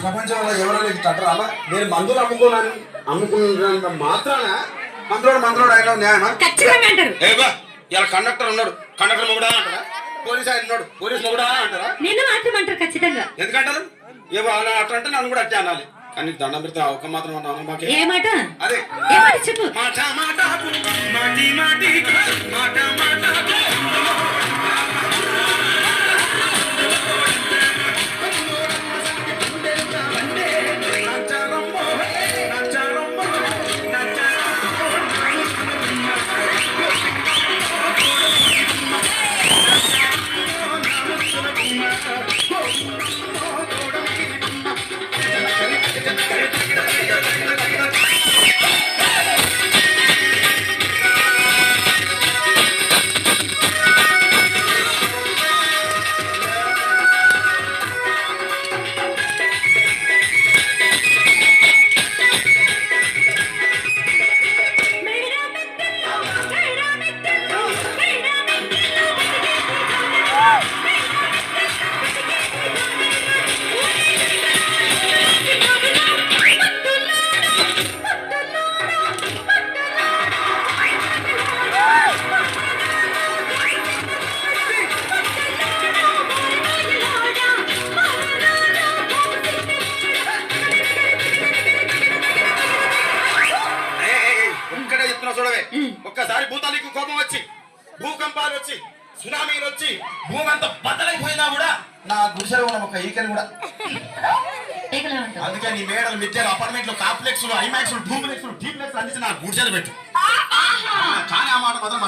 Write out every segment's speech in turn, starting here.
ప్రపంచంలో ఎవరైనా ఇట్లా అలా నేను మందులు అమ్ముకున్నంత మాత్రాన మందులోడు ఆయన న్యాయమా? ఖచ్చితంగా అంటారు. ఏబా ఇలా కండక్టర్ ఉన్నాడు, కండక్టర్ మొగుడా అంటారా? పోలీస్ ఆయన ఉన్నాడు, పోలీస్ మొగుడా అంటారా? నిన్ను మాత్రం అంటారు ఖచ్చితంగా. ఎందుకంటారు? ఏవో అలా అట్లా అంటే నన్ను కూడా అట్టే అనాలి. కానీ దండం పెడితే ఒక మాత్రం అన్నాను మాకే. ఏ మాట? అదే ఏ మాట చెప్పు. మాట మాట మాటి మాటి మాట మాట చూడవే. ఒక్కసారి భూతానికి కోపం వచ్చి, భూకంపాలు వచ్చి, సునామీలు వచ్చి, భూమి అంతా బద్దలైపోయినా కూడా నా గుడిసెలో ఉన్న ఒక ఈకని కూడా. అందుకే నీ మేడలు, మిద్దెలు, అపార్ట్మెంట్లు, కాంప్లెక్స్, ఐమాక్స్, డూప్లెక్స్, డీప్లెక్స్ అందించి నా గుడిసెలు పెట్టు. కానీ ఆ మాట మాత్రం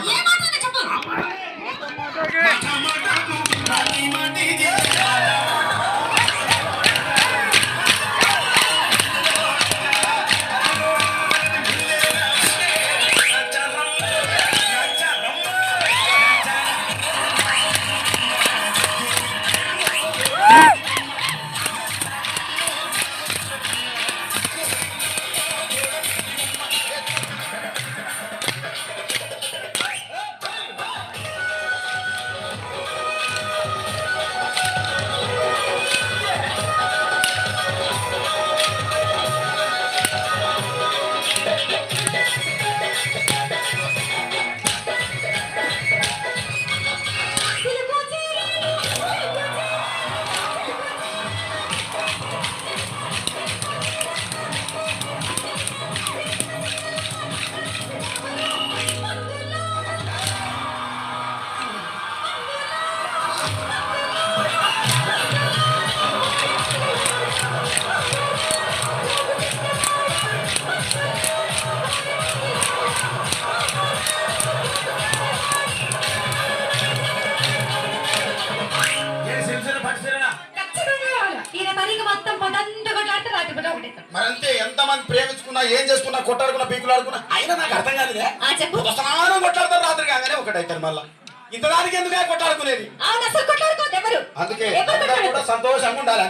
మరంతే. ఎంతమంది ప్రేమించుకున్నా, ఏం చేసుకున్నా, కొట్టాడుకున్నా, పీకులు ఆడుకున్నా అయినా నాకు అర్థం కాలేదే. స్నానం కొట్లాడతారు రాత్రి కాగానే ఒకటైతారు. మళ్ళా ఇంతదానికి ఎందుకు కొట్టాడుకునేది? అందుకే సంతోషంగా ఉండాలి.